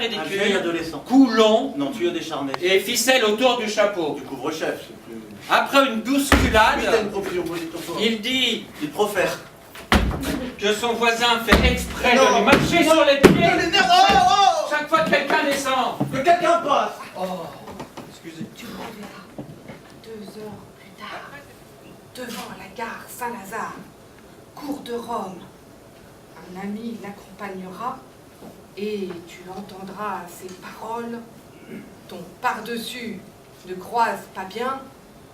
Un vieil ridicule, adolescent. cou long Non, tuyau décharné. et ficelle autour du chapeau. Du couvre-chef, c'est plus... Après une bousculade, Oui, t'as une profusion, posez ton corps. il dit Il profère. que son voisin fait exprès de Non. lui marcher Non. sur les pieds Oh, chaque fois que quelqu'un descend. que quelqu'un passe. Excusez. Tu reverras 2 heures plus tard, devant la gare Saint-Lazare, cour de Rome. Un ami l'accompagnera et tu entendras ces paroles. Ton par-dessus ne croise pas bien,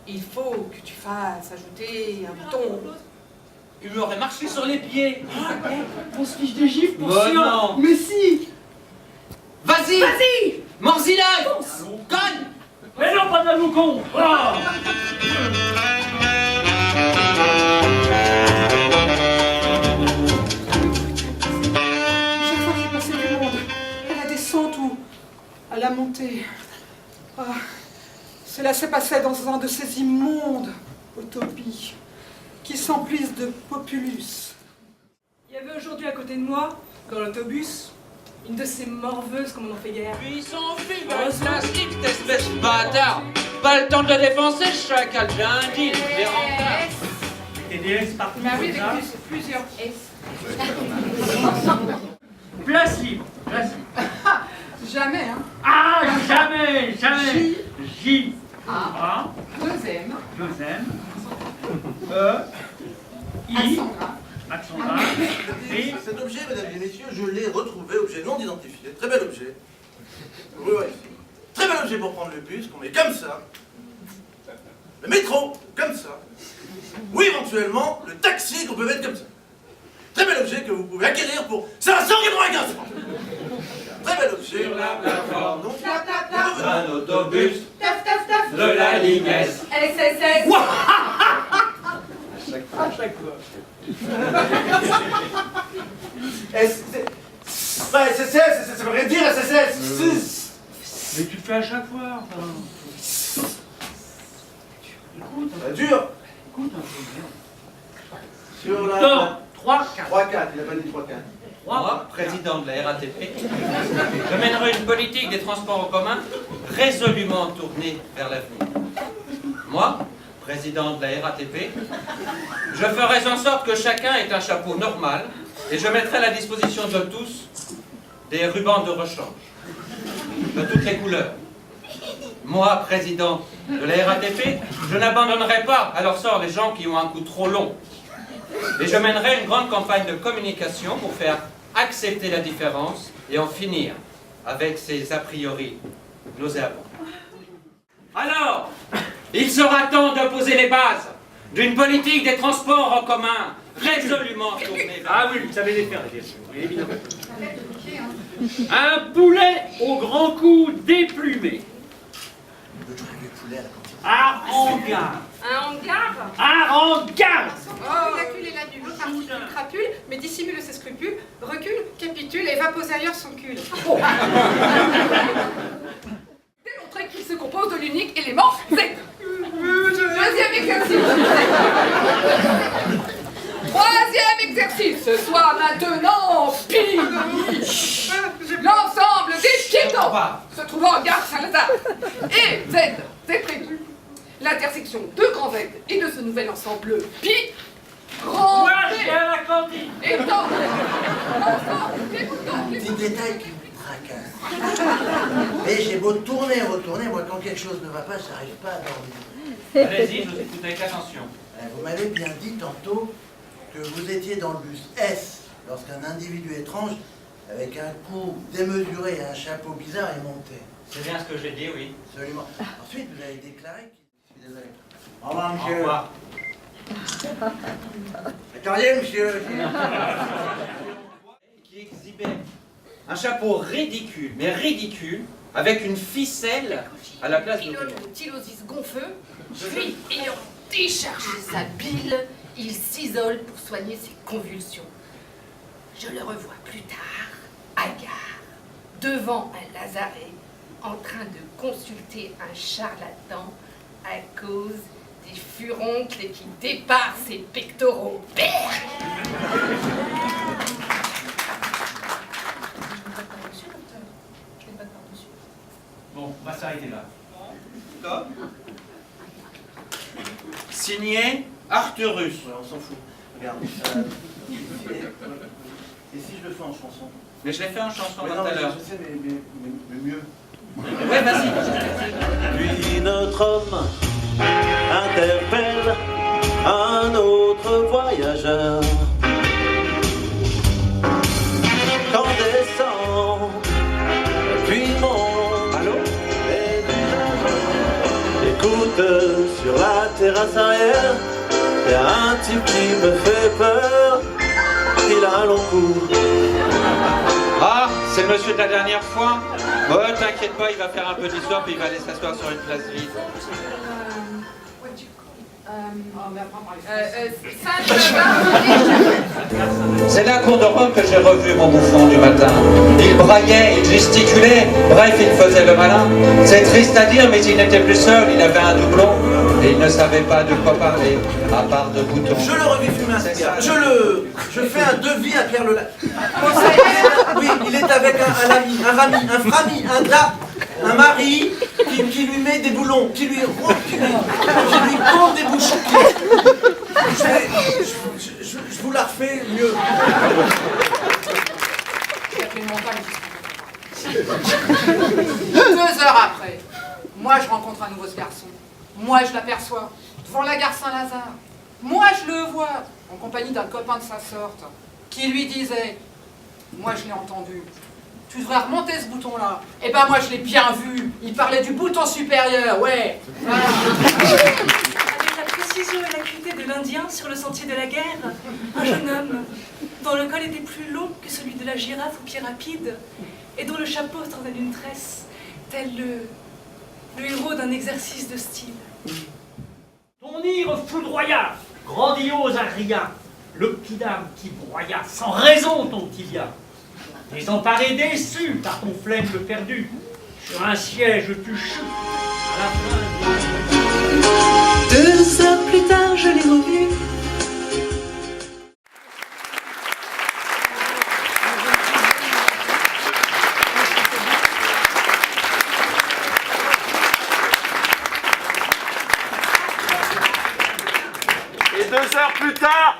il faut que tu fasses ajouter un bouton. Il m'aurait marché sur les pieds. On se fiche des gifles pour Bon, sûr. non. Mais si. Vas-y, Vas-y! Morzilla, cogne. Mais non, pas de la moucon. Ah. Chaque fois qu'il passait du monde, à la descente ou à la montée, cela se passait dans un de ces immondes utopies qui s'emplissent de populus. Il y avait aujourd'hui à côté de moi, dans l'autobus, une de ces morveuses comme on en fait guère. Puis il s'en fuit vers le plastique, cette espèce de bâtard. Pas le temps de le défoncer, le chacal. J'ai un deal, j'ai rentré. Et des S partout. Mais oui, avec plusieurs S. Place libre. Place libre. Jamais, hein? Ah, jamais, jamais. J. A. A. 2M. 2M. E. I. Accent grave. Accent grave. Et. Cet objet, mesdames et messieurs, je l'ai retrouvé, objet non identifié. Très bel objet. Oui, oui. Très bel objet pour prendre le bus, qu'on met comme ça. Le métro, comme ça. Ou éventuellement, le taxi qu'on peut mettre comme ça. Très bel objet que vous pouvez acquérir pour 595 francs. Très bel objet. Sur la plateforme Donc, Tap, tap, tap. un autobus Taf, taf, taf. de la ligne S. SSS. À chaque fois. SSS, ça veut rien dire SSS. Mais tu le fais à chaque fois, enfin. Écoute, Ça dure. écoute un peu bien. Sur la... Non, 3, 4. 3-4, il a pas dit 3-4. Moi, président de la RATP, je mènerai une politique des transports en commun résolument tournée vers l'avenir. Moi, président de la RATP, je ferai en sorte que chacun ait un chapeau normal et je mettrai à la disposition de tous des rubans de rechange de toutes les couleurs. Moi, président de la RATP, je n'abandonnerai pas à leur sort les gens qui ont un cou trop long. Et je mènerai une grande campagne de communication pour faire accepter la différence et en finir avec ces a priori nauséabonds. Alors, il sera temps de poser les bases d'une politique des transports en commun résolument tournée vers... Ah oui, vous savez les faire, bien sûr, évidemment. Un poulet au grand cou déplumé. Le truc du poulet à la cantine. Harangar. Un hangar. Harangar. Évacule et l'annule, l'autre articule crapule, mais dissimule ses scrupules, recule, capitule et va poser ailleurs son cul. Démontrer qu'il se compose de l'unique élément Z. Deuxième exercice. Troisième exercice. Ce soit maintenant pi. L'ensemble des piétons se trouvant en gare Saint-Lazare. Et Z, c'est prévu. L'intersection de grand Z et de ce nouvel ensemble pi, grand Moi, Z, je vais à la cantine. étant l'ensemble des boutons. Petit détail qui me tracasse. Mais j'ai beau tourner, retourner, moi quand quelque chose ne va pas, je n'arrive pas à dormir. Allez-y, je vous écoute avec attention. Vous m'avez bien dit tantôt que vous étiez dans le bus S lorsqu'un individu étrange avec un cou démesuré et un chapeau bizarre est monté. C'est bien ce que j'ai dit, oui. Absolument. Ensuite, vous avez déclaré qu'il... Je suis désolé. Au revoir, Au monsieur. revoir. Attendez, monsieur. Qui exhibait un chapeau ridicule, mais ridicule, avec une ficelle à la place de Pilote de tylosis gonfeux, puis ayant déchargé sa bile, il s'isole pour soigner ses convulsions. Je le revois plus tard, à gare, devant un lazaret, en train de consulter un charlatan à cause des furoncles qui déparent ses pectoraux. Monsieur le docteur, s'arrêter là. D'accord. Signé Arthurus. Ouais, on s'en fout. Regarde. Et si je le fais en chanson? Mais je l'ai fait en chanson Mais tout non, à l'heure. je sais, mais mieux. Ouais, vas-y. Puis notre homme interpelle un autre voyageur. Quand descend, puis monte. Allô? Écoute, sur la terrasse arrière, y a un type qui me fait peur. Il a un long cou. Ah, c'est le monsieur de la dernière fois. Ouais, t'inquiète pas, il va faire un peu d'histoire puis il va aller s'asseoir sur une place vide. C'est là cours de Rome que j'ai revu mon bouffon du matin. Il braillait, il gesticulait, bref, il faisait le malin. C'est triste à dire, mais il n'était plus seul, il avait un doublon. Et il ne savait pas de quoi parler, à part de boutons. Je le revis fumer un cigare. Je fais un devis à Pierre Lelac. Oui, il est avec un ami, un rami, un frami, un da, un mari qui lui met des boulons, qui lui compte des bouchons. Je vous la refais mieux. J'ai appelé le montagne. 2 heures après, moi je rencontre un nouveau garçon. Moi je l'aperçois devant la gare Saint-Lazare. Moi je le vois en compagnie d'un copain de sa sorte qui lui disait, moi je l'ai entendu, tu devrais remonter ce bouton-là. Eh ben moi je l'ai bien vu, il parlait du bouton supérieur, ouais. Voilà. Avec la précision et l'acuité de l'Indien sur le sentier de la guerre, un jeune homme dont le col était plus long que celui de la girafe au pied rapide et dont le chapeau tendait d'une tresse, tel le héros d'un exercice de style. Ton ire foudroya, grandiose à rien, le petit dame qui broya sans raison ton tibia. Désemparé, déçu par ton flegme perdu, sur un siège tu chutes à la fin. 2 heures plus tard, je l'ai revu. Et 2 heures plus tard,